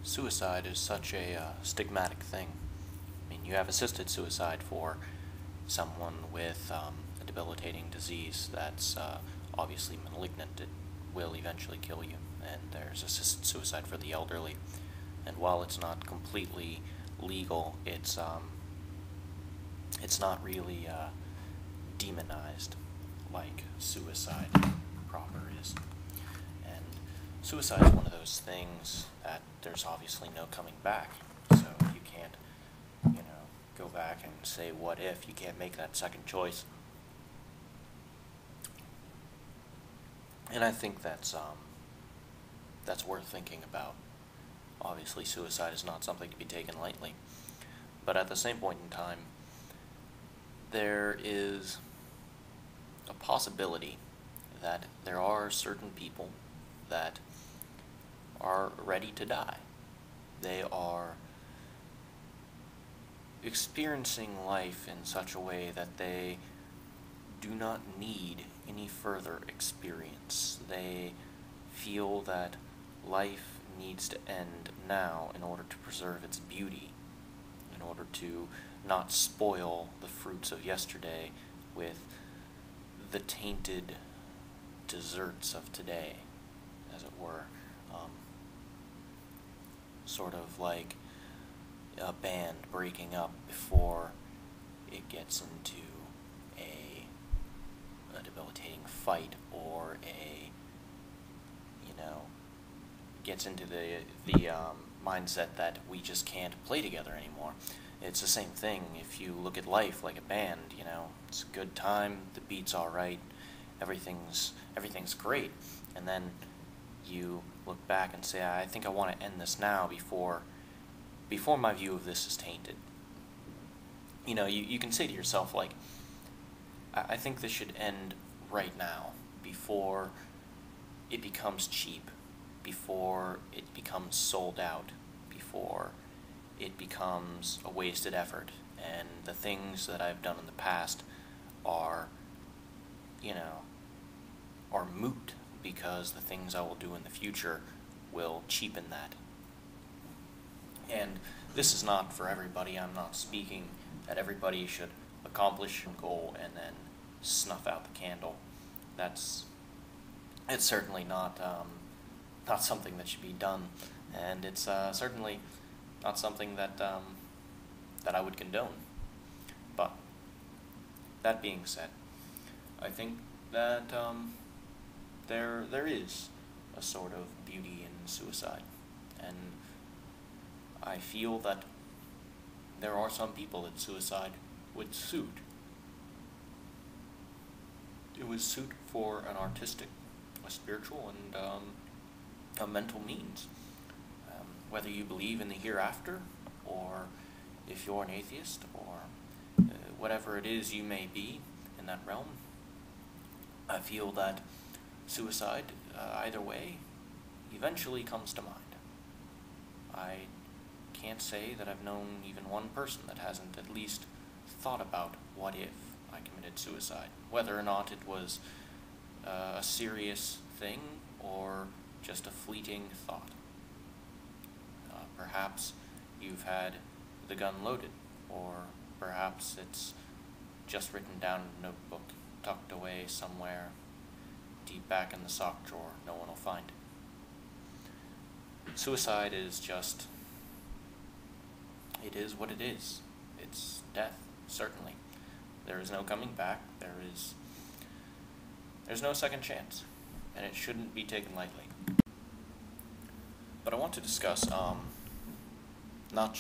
Suicide is such a stigmatic thing. I mean, you have assisted suicide for someone with a debilitating disease that's obviously malignant. It will eventually kill you. And there's assisted suicide for the elderly. And while it's not completely legal, it's not really demonized like suicide proper is. And suicide is one of those things that there's obviously no coming back. So you can't, go back and say what if. You can't make that second choice. And I think that's worth thinking about. Obviously, suicide is not something to be taken lightly. But at the same point in time, there is a possibility that there are certain people that are ready to die. They are experiencing life in such a way that they do not need any further experience. They feel that life needs to end now in order to preserve its beauty, in order to not spoil the fruits of yesterday with the tainted desserts of today, as it were. Sort of like a band breaking up before it gets into a debilitating fight, or gets into the mindset that we just can't play together anymore. It's the same thing if you look at life like a band. It's a good time, the beat's all right, everything's great, and then you look back and say, I think I want to end this now before my view of this is tainted. You can say to yourself, like, I think this should end right now, before it becomes cheap, before it becomes sold out, before it becomes a wasted effort, and the things that I've done in the past are moot, because the things I will do in the future will cheapen that. And this is not for everybody. I'm not speaking that everybody should accomplish a goal and then snuff out the candle. It's certainly not something that should be done, and it's certainly not something that I would condone. But that being said, I think that there is a sort of beauty in suicide, and I feel that there are some people that suicide would suit. It would suit for an artistic, a spiritual, and a mental means. Whether you believe in the hereafter, or if you're an atheist, or whatever it is you may be in that realm, I feel that suicide, either way, eventually comes to mind. I can't say that I've known even one person that hasn't at least thought about what if I committed suicide, whether or not it was a serious thing or just a fleeting thought. Perhaps you've had the gun loaded, or perhaps it's just written down in a notebook, tucked away somewhere deep back in the sock drawer. No one will find it. Suicide is just, it is what it is. It's death, certainly. There is no coming back. There's no second chance, and it shouldn't be taken lightly. But I want to discuss not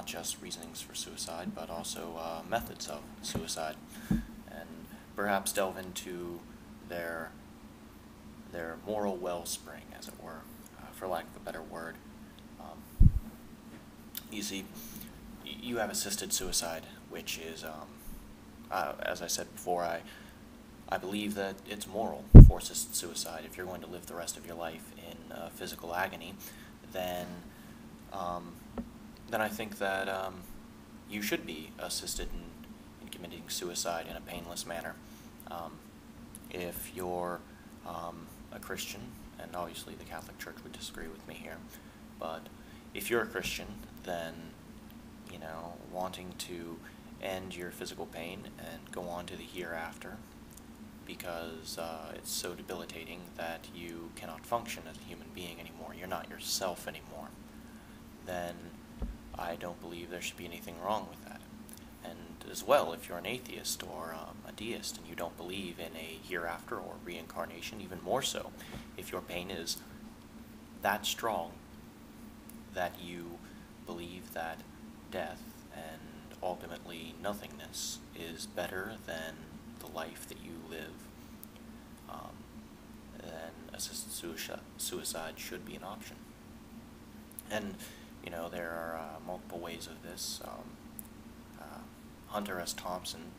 just reasonings for suicide, but also methods of suicide, and perhaps delve into their moral wellspring, as it were, for lack of a better word. You see, you have assisted suicide, which is, as I said before, I believe that it's moral for assisted suicide. If you're going to live the rest of your life in physical agony, then I think that you should be assisted in committing suicide in a painless manner. If you're a Christian and obviously the Catholic Church would disagree with me here, but if you're a Christian, then, wanting to end your physical pain and go on to the hereafter, because it's so debilitating that you cannot function as a human being anymore, you're not yourself anymore, then I don't believe there should be anything wrong with that. And as well, if you're an atheist or a deist and you don't believe in a hereafter or reincarnation, even more so, if your pain is that strong that you believe that death and ultimately nothingness is better than the life that you live, then assisted suicide should be an option. And, there are multiple ways of this. Hunter S. Thompson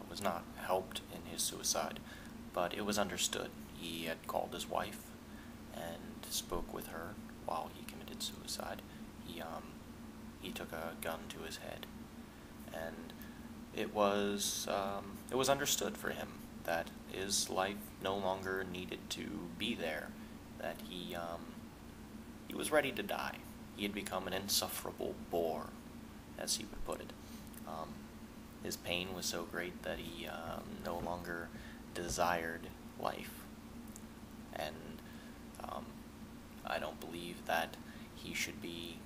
was not helped in his suicide, but it was understood. He had called his wife and spoke with her while he committed suicide. He took a gun to his head, and it was understood for him that his life no longer needed to be there, that he was ready to die. He had become an insufferable bore, as he would put it. His pain was so great that he no longer desired life, and I don't believe that he should be.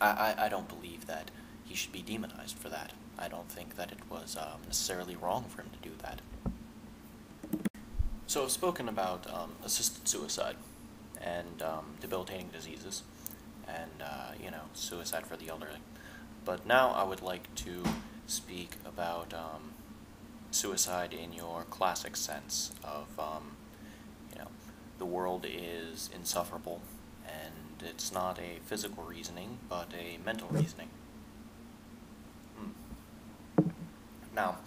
I don't believe that he should be demonized for that. I don't think that it was necessarily wrong for him to do that. So I've spoken about assisted suicide and debilitating diseases and, suicide for the elderly. But now I would like to speak about suicide in your classic sense of, the world is insufferable, and it's not a physical reasoning, but a mental reasoning. Now,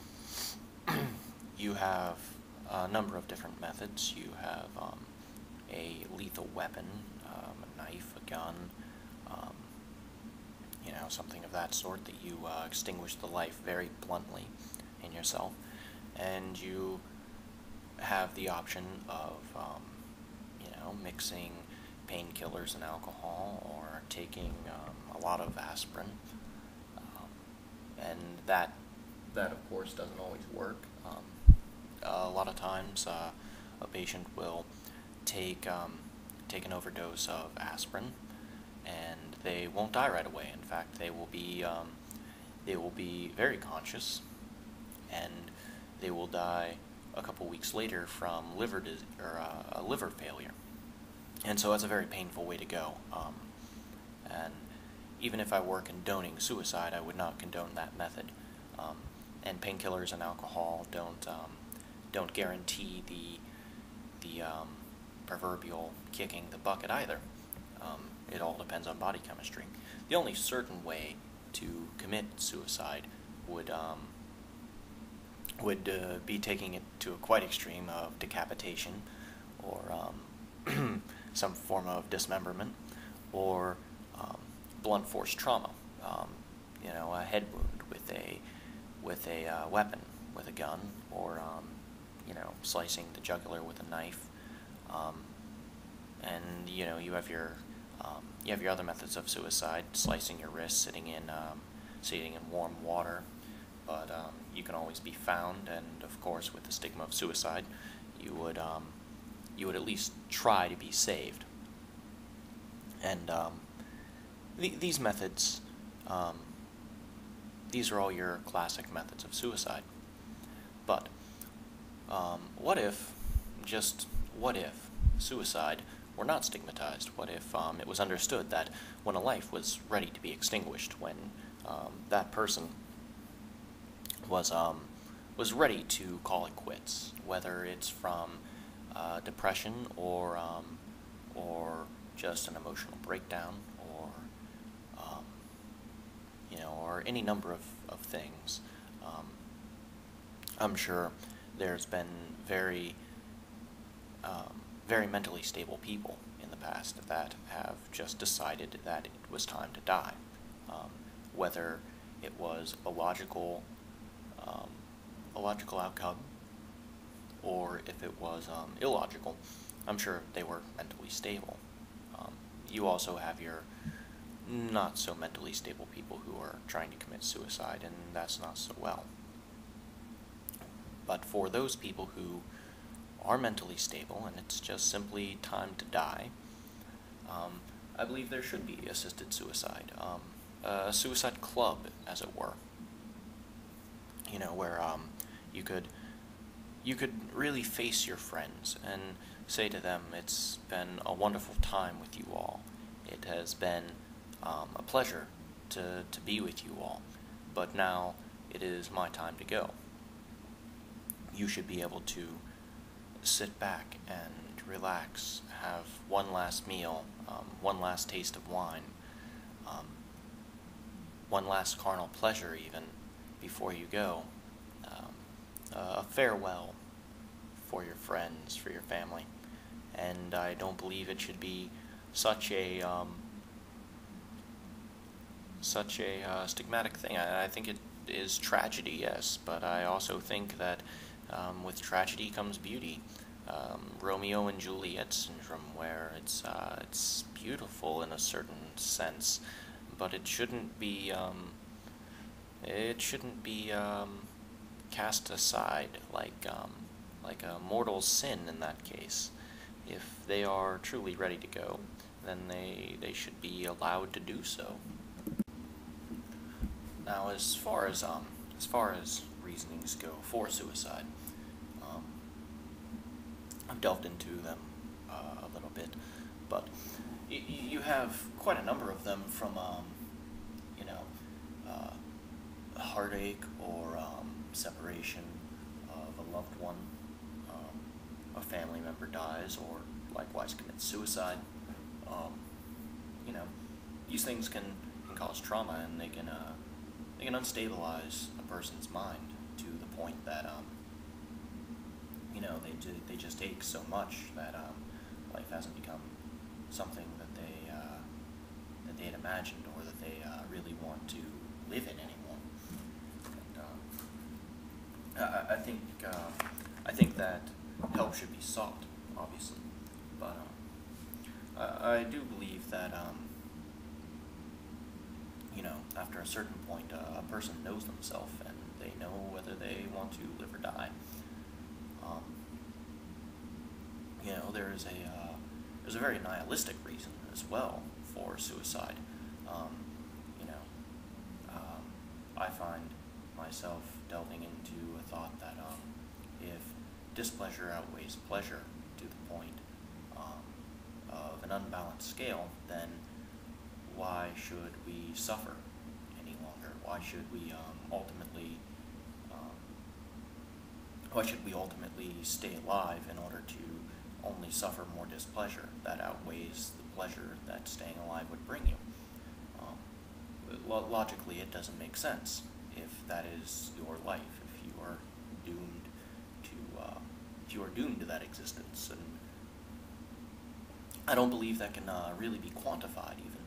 you have a number of different methods. You have a lethal weapon, a knife, a gun, something of that sort that you extinguish the life very bluntly in yourself. And you have the option of, mixing painkillers and alcohol, or taking a lot of aspirin. And that of course doesn't always work. A lot of times a patient will take an overdose of aspirin, and they won't die right away. In fact, they will be very conscious, and they will die a couple weeks later from a liver failure. And so that's a very painful way to go. And even if I were condoning suicide, I would not condone that method. And painkillers and alcohol don't guarantee the proverbial kicking the bucket either. It all depends on body chemistry. The only certain way to commit suicide would be taking it to a quite extreme of decapitation, or some form of dismemberment, or blunt force trauma. A head wound with a weapon, with a gun, or slicing the jugular with a knife. And you have your other methods of suicide: slicing your wrist, sitting in warm water. But you can always be found, and of course, with the stigma of suicide, you would at least try to be saved. And these methods, these are all your classic methods of suicide. But what if suicide were not stigmatized? What if it was understood that when a life was ready to be extinguished, when that person was ready to call it quits, whether it's from depression or just an emotional breakdown, or any number of things. I'm sure there's been very mentally stable people in the past that have just decided that it was time to die, whether it was a logical outcome, or if it was illogical. I'm sure they were mentally stable. You also have your not so mentally stable people who are trying to commit suicide, and that's not so well. But for those people who are mentally stable and it's just simply time to die, I believe there should be assisted suicide, a suicide club, as it were. Where you could really face your friends and say to them, "It's been a wonderful time with you all. It has been a pleasure to be with you all, but now it is my time to go." You should be able to sit back and relax, have one last meal, one last taste of wine, um, one last carnal pleasure even before you go, a farewell for your friends, for your family. And I don't believe it should be such a stigmatic thing. I think it is tragedy, yes, but I also think that with tragedy comes beauty. Romeo and Juliet syndrome, where it's beautiful in a certain sense, but it shouldn't be cast aside like a mortal sin in that case. If they are truly ready to go, then they should be allowed to do so. Now, as far as reasonings go for suicide, I've delved into them a little bit, but you have quite a number of them from you know heartache or separation of a loved one, a family member dies, or likewise commits suicide. Um, you know, these things can cause trauma, and they can unstabilize a person's mind to the point that they just ache so much that life hasn't become something that they had imagined, or that they really want to live in anymore. And I think that help should be sought, obviously, but I do believe that after a certain point, a person knows themselves and they know whether they want to live or die. There's a very nihilistic reason as well for suicide. Um, you know, I find myself delving into a thought that if displeasure outweighs pleasure to the point of an unbalanced scale, then why should we suffer any longer? Why should we ultimately stay alive in order to only suffer more displeasure that outweighs the pleasure that staying alive would bring you? Logically, it doesn't make sense if that is your life, if you are doomed to that existence. And I don't believe that can really be quantified, even,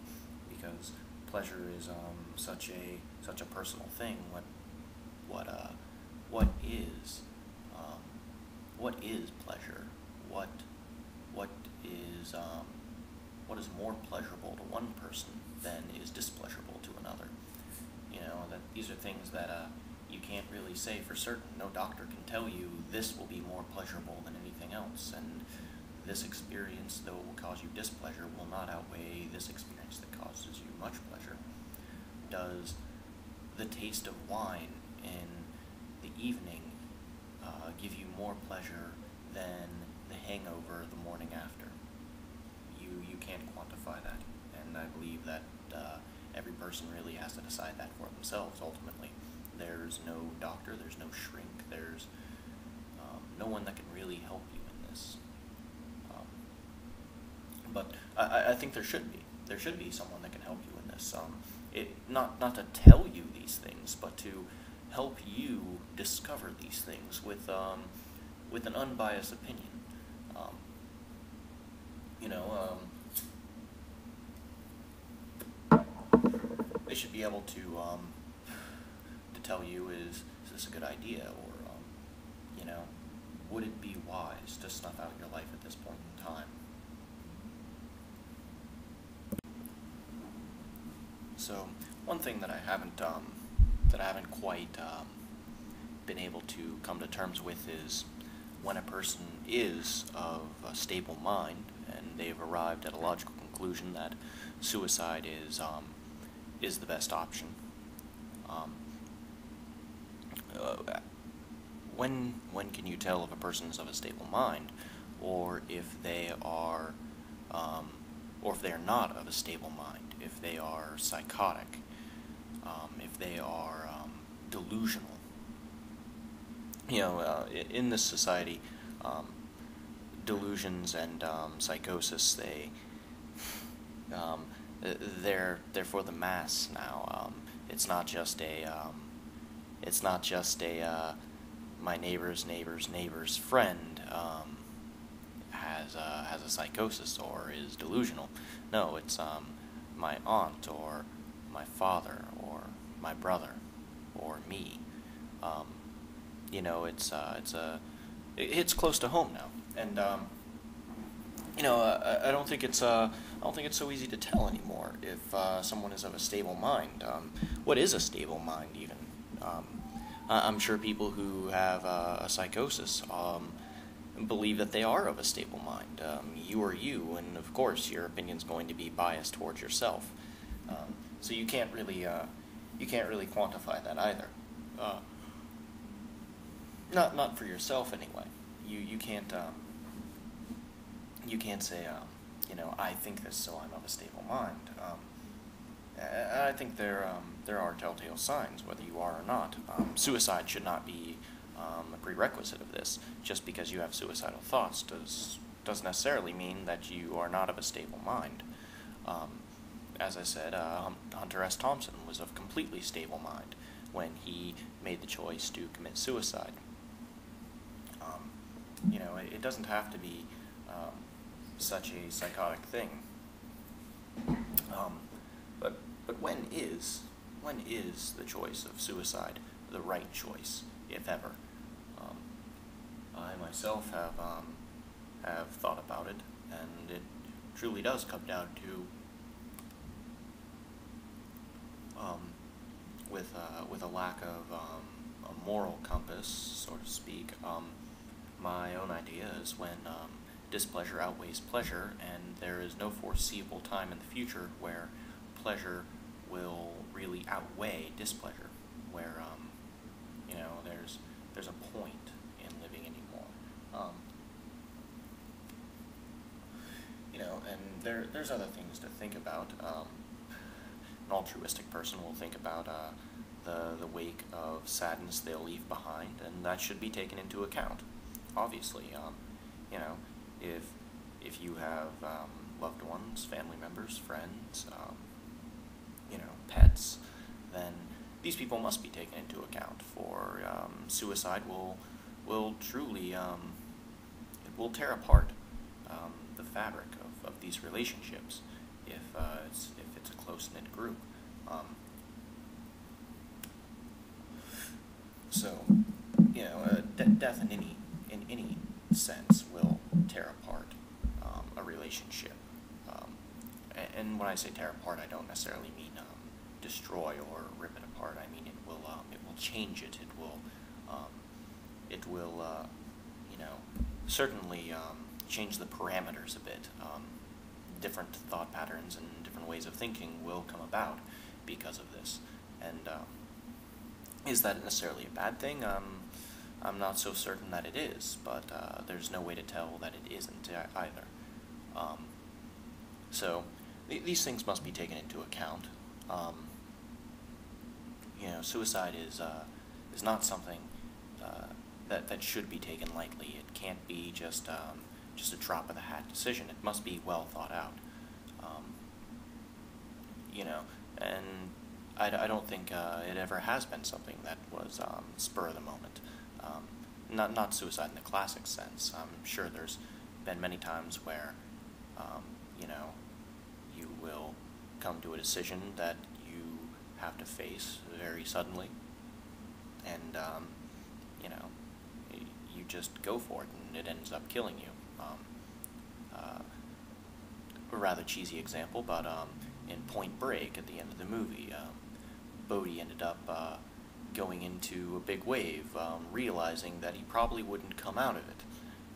because pleasure is such a personal thing. What is pleasure? What is more pleasurable to one person than is displeasurable to another? That these are things that you can't really say for certain. No doctor can tell you this will be more pleasurable than anything else, and this experience, though it will cause you displeasure, will not outweigh this experience that causes you much pleasure. Does the taste of wine in the evening give you more pleasure than the hangover the morning after? You can't quantify that, and I believe that every person really has to decide that for themselves ultimately. There's no doctor, there's no shrink, there's no one that can really help you in this. But I think there should be. There should be someone that can help you in this. Not to tell you these things, but to help you discover these things with an unbiased opinion. They should be able to tell you, is this a good idea, or would it be wise to snuff out your life at this point in time? time. So, one thing that I haven't quite been able to come to terms with is when a person is of a stable mind and they've arrived at a logical conclusion that suicide is the best option. Um, uh, when can you tell if a person is of a stable mind, or if they are, or if they are not of a stable mind, if they are psychotic, if they are delusional? In this society, um, delusions and psychosis, um, they're for the mass now. It's not just a my neighbor's friend has a psychosis or is delusional. No, it's my aunt or my father or my brother or me. Um, it's close to home now, and I don't think it's so easy to tell anymore if someone is of a stable mind. What is a stable mind even? I'm sure people who have a psychosis believe that they are of a stable mind. You are you, and of course your opinion's going to be biased towards yourself. So you can't really quantify that either. Not for yourself anyway. You can't say I think this, so I'm of a stable mind. I think there are telltale signs, whether you are or not. Suicide should not be a prerequisite of this. Just because you have suicidal thoughts doesn't necessarily mean that you are not of a stable mind. As I said, Hunter S. Thompson was of completely stable mind when he made the choice to commit suicide. It doesn't have to be such a psychotic thing. But when is the choice of suicide the right choice, if ever? I myself have thought about it, and it truly does come down to with a lack of a moral compass, so to speak. My own idea is when displeasure outweighs pleasure, and there is no foreseeable time in the future where pleasure will really outweigh displeasure, where there's a point in living anymore. And there's other things to think about. An altruistic person will think about the wake of sadness they'll leave behind, and that should be taken into account. Obviously, if you have loved ones, family members, friends, pets, then these people must be taken into account. For suicide will truly it will tear apart the fabric of these relationships if it's a close knit group. Death in any sense will tear apart a relationship. And when I say tear apart, I don't necessarily mean destroy or rip it apart. I mean it will change it. It will certainly change the parameters a bit. Different thought patterns and different ways of thinking will come about because of this. And is that necessarily a bad thing? I'm not so certain that it is, but there's no way to tell that it isn't either. These things must be taken into account. Suicide is not something that should be taken lightly. It can't be just a drop of the hat decision. It must be well thought out. And I don't think it ever has been something that was spur of the moment. Not suicide in the classic sense. I'm sure there's been many times where, you will come to a decision that you have to face very suddenly, and you just go for it, and it ends up killing you. a rather cheesy example, but in Point Break at the end of the movie, Bodhi ended up going into a big wave, realizing that he probably wouldn't come out of it.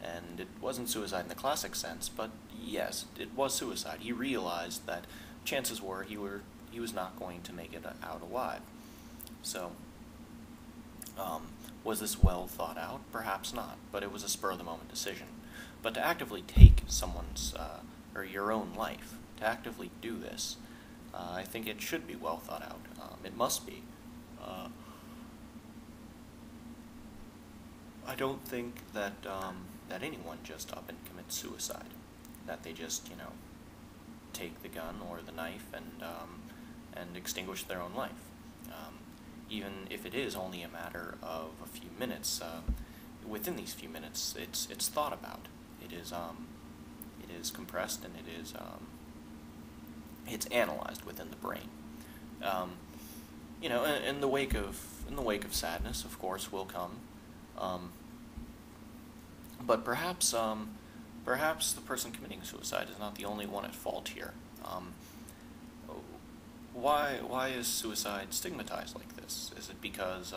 And it wasn't suicide in the classic sense, but yes, it was suicide. He realized that chances were he was not going to make it out alive. So, was this well thought out? Perhaps not, but it was a spur-of-the-moment decision. But to actively take someone's, or your own life, to actively do this, I think it should be well thought out. It must be. I don't think that that anyone just up and commits suicide. That they just, take the gun or the knife and extinguish their own life. Even if it is only a matter of a few minutes, within these few minutes, it's thought about. It is compressed and it's analyzed within the brain. In the wake of sadness, of course, will come. But perhaps the person committing suicide is not the only one at fault here. Why is suicide stigmatized like this? Is it because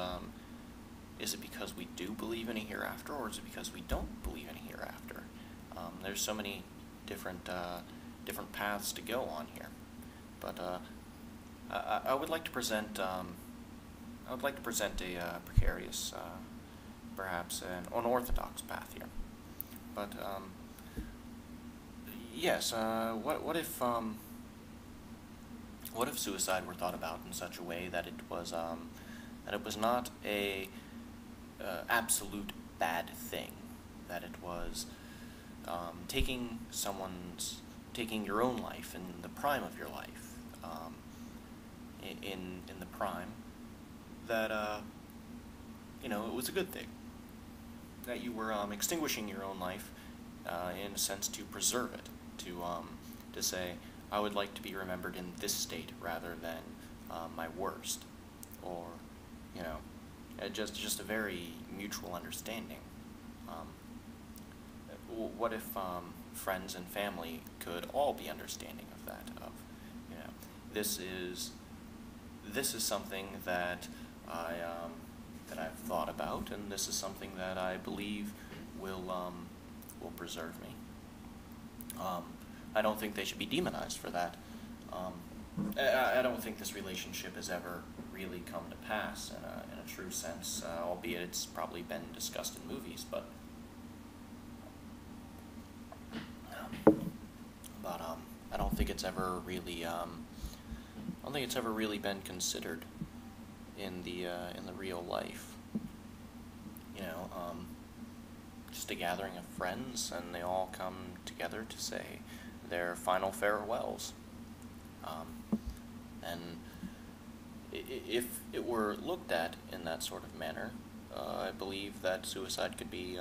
we do believe in a hereafter, or is it because we don't believe in a hereafter? There's so many different paths to go on here. But I would like to present a precarious, perhaps an unorthodox path here. But yes, what if suicide were thought about in such a way that it was not a absolute bad thing, that it was taking your own life in the prime of your life, in the prime, that it was a good thing, that you were extinguishing your own life in a sense to preserve it, to say, I would like to be remembered in this state rather than my worst, or just a very mutual understanding. What if friends and family could all be understanding of that? This is something that I've thought about, and this is something that I believe will preserve me. I don't think they should be demonized for that. I don't think this relationship has ever really come to pass in a true sense, albeit it's probably been discussed in movies, but I don't think it's ever really been considered in the real life. Just a gathering of friends, and they all come together to say their final farewells. And if it were looked at in that sort of manner, I believe that suicide could be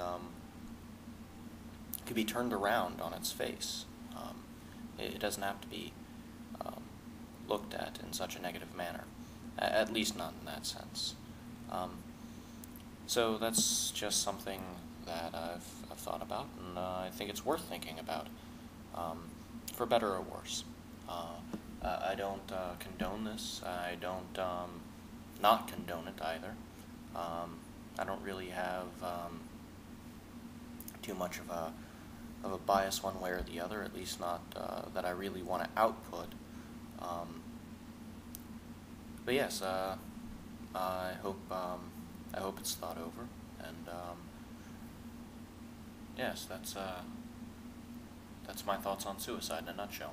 turned around on its face. It doesn't have to be looked at in such a negative manner, at least not in that sense. So that's just something that I've thought about, and I think it's worth thinking about, for better or worse. I don't condone this. I don't not condone it either. I don't really have too much of a bias one way or the other, at least not that I really want to output. But yes, I hope it's thought over, and yes, that's my thoughts on suicide in a nutshell.